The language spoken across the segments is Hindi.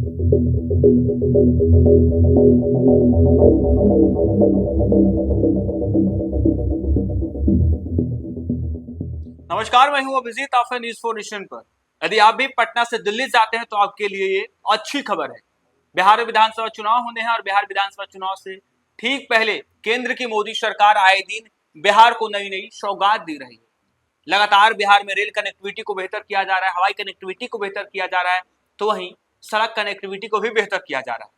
नमस्कार, मैं हूं अभिजीत, आप हैं न्यूज़ 4 नेशन पर। यदि आप भी पटना से दिल्ली जाते हैं तो आपके लिए ये अच्छी खबर है। बिहार विधानसभा चुनाव होने हैं और बिहार विधानसभा चुनाव से ठीक पहले केंद्र की मोदी सरकार आए दिन बिहार को नई नई सौगात दे रही है। लगातार बिहार में रेल कनेक्टिविटी को बेहतर किया जा रहा है, हवाई कनेक्टिविटी को बेहतर किया जा रहा है, तो वहीं सड़क कनेक्टिविटी को भी बेहतर किया जा रहा है।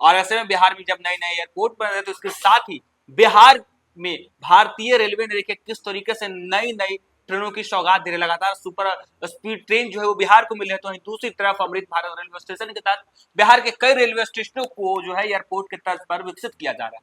और ऐसे में बिहार में जब नए नए एयरपोर्ट बन रहे तो इसके साथ ही बिहार में भारतीय रेलवे ने देखिए किस तरीके से नई नई ट्रेनों की सौगात दे रहे। लगातार सुपर स्पीड ट्रेन जो है वो बिहार को मिले, तो दूसरी तरफ अमृत भारत रेलवे स्टेशन के तहत बिहार के कई रेलवे स्टेशनों को जो है एयरपोर्ट के तर्ज पर विकसित किया जा रहा है।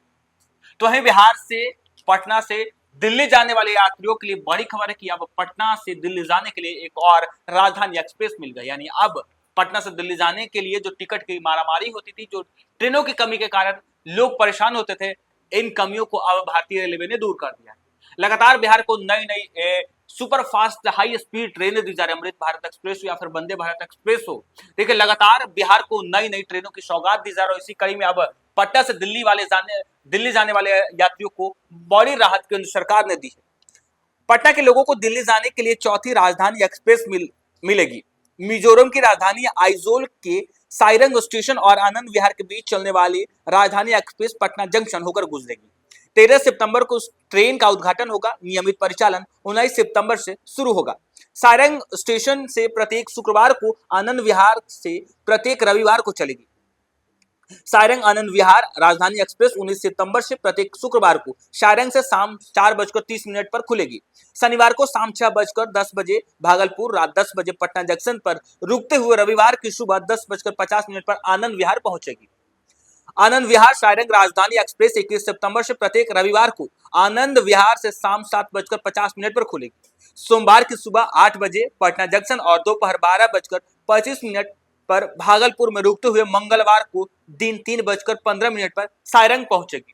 तो वहीं बिहार से पटना से दिल्ली जाने वाले यात्रियों के लिए बड़ी खबर है कि अब पटना से दिल्ली जाने के लिए एक और राजधानी एक्सप्रेस मिल गई। यानी अब पटना से दिल्ली जाने के लिए जो टिकट की मारामारी होती थी, जो ट्रेनों की कमी के कारण लोग परेशान होते थे, इन कमियों को अब भारतीय रेलवे ने दूर कर दिया है। लगातार बिहार को नई नई सुपर फास्ट हाई स्पीड ट्रेनें दी जा रही है, अमृत भारत एक्सप्रेस या फिर वंदे भारत एक्सप्रेस हो। देखिए लगातार बिहार को नई नई ट्रेनों की सौगात दी जा रही है। इसी कड़ी में अब पटना से दिल्ली जाने वाले यात्रियों को बड़ी राहत केंद्र सरकार ने दी है। पटना के लोगों को दिल्ली जाने के लिए चौथी राजधानी एक्सप्रेस मिलेगी। मिजोरम की राजधानी आइजोल के साइरंग स्टेशन और आनंद विहार के बीच चलने वाली राजधानी एक्सप्रेस पटना जंक्शन होकर गुजरेगी। 13 सितंबर को ट्रेन का उद्घाटन होगा। नियमित परिचालन 19 सितंबर से शुरू होगा। सारंग स्टेशन से प्रत्येक शुक्रवार को, आनंद विहार से प्रत्येक रविवार को चलेगी। सारंग आनंद विहार राजधानी एक्सप्रेस 19 सितंबर से प्रत्येक शुक्रवार को सारंग से शाम 4:30 पर खुलेगी। शनिवार को शाम 6:10 बजे भागलपुर, रात 10 बजे पटना जंक्शन पर रुकते हुए रविवार की सुबह 10:50 पर आनंद विहार पहुंचेगी। आनंद विहार सारंग राजधानी एक्सप्रेस 21 सितंबर से प्रत्येक रविवार को आनंद विहार से शाम 7:50 पर खुलेगी। सोमवार की सुबह 8 बजे पटना जंक्शन और दोपहर 12:25 पर भागलपुर में रुकते हुए मंगलवार को दिन 3:15 पर सारंग पहुंचेगी।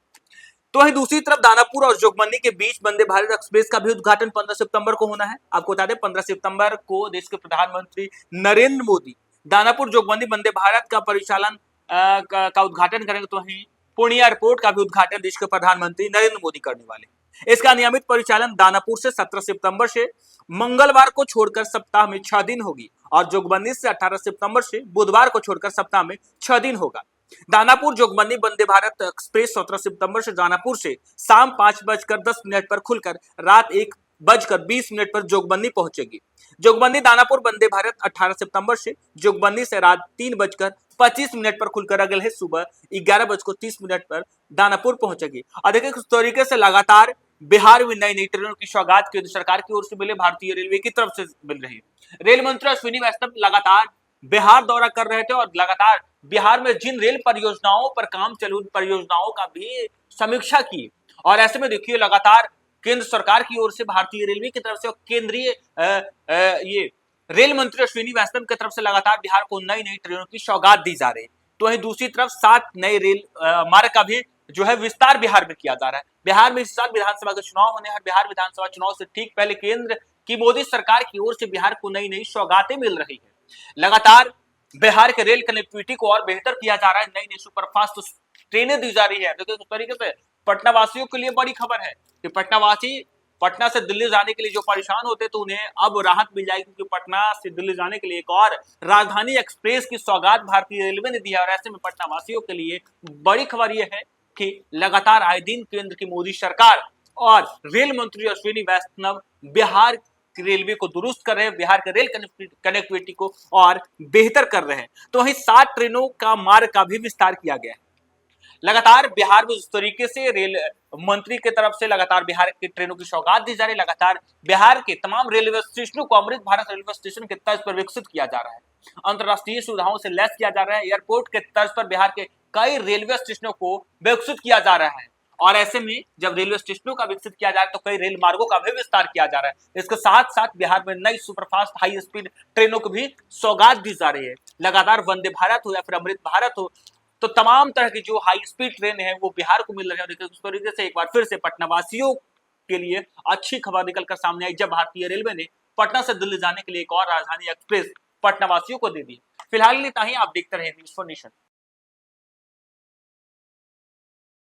तो वहीं दूसरी तरफ दानापुर और जोगबनी के बीच वंदे भारत एक्सप्रेस का भी उद्घाटन 15 सितंबर को होना है। आपको बता दें 15 सितंबर को देश के प्रधानमंत्री नरेंद्र मोदी दानापुर जोगबनी वंदे भारत का परिचालन का उद्घाटन करेंगे। तो वहीं पूर्णिया एयरपोर्ट का भी उद्घाटन देश के प्रधानमंत्री नरेंद्र मोदी करने वाले। इसका नियमित परिचालन दानापुर से 17 सितंबर से मंगलवार को छोड़कर सप्ताह में 6 दिन होगी और जोगबनी से 18 सितंबर से बुधवार को छोड़कर सप्ताह में 6 दिन होगा। दानापुर जोगबनी वंदे भारत एक्सप्रेस 17 सितंबर से दानापुर से शाम 5:10 पर खुलकर रात 1:20 पर जोगबनी पहुंचेगी। जोगबनी दानापुर वंदे भारत 18 सितंबर से जोगबनी से रात 3:25 पर खुलकर अगले सुबह 11:30 पर दानापुर पहुंचेगी। और देखिए किस तरीके से लगातार बिहार में नई नई ट्रेनों की सौगात केंद्र सरकार की ओर से मिले, भारतीय रेलवे की तरफ से मिल रही है। रेल मंत्री अश्विनी वैष्णव लगातार बिहार दौरा कर रहे थे और लगातार बिहार में जिन रेल परियोजनाओं पर काम चल उन परियोजनाओं का भी समीक्षा की। और ऐसे में देखिए लगातार केंद्र सरकार की ओर से भारतीय रेलवे की तरफ से और केंद्रीय ये रेल मंत्री अश्विनी वैष्णव की तरफ से लगातार बिहार को नई नई ट्रेनों की सौगात दी जा रही है। तो वहीं दूसरी तरफ 7 नए रेल मार्ग का भी जो है विस्तार बिहार में किया जा रहा है। बिहार में इस साल विधानसभा के चुनाव होने हैं। बिहार विधानसभा चुनाव से ठीक पहले केंद्र की मोदी सरकार की ओर से बिहार को नई नई सौगातें मिल रही है। लगातार बिहार के रेल कनेक्टिविटी को और बेहतर किया जा रहा है। नई नई सुपरफास्ट ट्रेनें दी जा रही है। देखिए किस तरीके से पटना वासियों के लिए बड़ी खबर है कि पटना वासी पटना से दिल्ली जाने के लिए जो परेशान होते तो उन्हें अब राहत मिल जाएगी, क्योंकि पटना से दिल्ली जाने के लिए एक और राजधानी एक्सप्रेस की सौगात भारतीय रेलवे ने दी है। और ऐसे में पटना वासियों के लिए बड़ी खबर यह है कि लगातार आए दिन केंद्र की मोदी सरकार और रेल मंत्री अश्विनी वैष्णव बिहार रेलवे को दुरुस्त कर रहे हैं, बिहार के रेल कनेक्टिविटी को और बेहतर कर रहे हैं। तो वहीं 7 ट्रेनों का मार्ग का भी विस्तार किया गया है। लगातार बिहार में इस तरीके से रेल मंत्री की तरफ से लगातार बिहार की ट्रेनों की सौगात दी जा रही है। लगातार बिहार के तमाम रेलवे स्टेशनों को अमृत भारत रेलवे स्टेशन के तर्ज पर विकसित किया जा रहा है, अंतरराष्ट्रीय सुविधाओं से लैस किया जा रहा है। एयरपोर्ट के तर्ज पर बिहार के कई रेलवे स्टेशनों को विकसित किया जा रहा है। और ऐसे में जब रेलवे स्टेशनों का विकसित किया जा रहा है तो कई रेल मार्गों का भी विस्तार किया जा रहा है। इसके साथ साथ बिहार में नई सुपरफास्ट हाई स्पीड ट्रेनों को भी सौगात दी जा रही है। लगातार वंदे भारत हो या फिर अमृत भारत हो, तो तमाम तरह की जो हाई स्पीड ट्रेन है वो बिहार को मिल रही है। देखिए उस तरीके से एक बार फिर से पटना वासियों के लिए अच्छी खबर निकलकर सामने आई, जब भारतीय रेलवे ने पटना से दिल्ली जाने के लिए एक और राजधानी एक्सप्रेस पटना वासियों को दे दी। फिलहाल इतना ही। आप देखते रहे न्यूज़4 नेशन।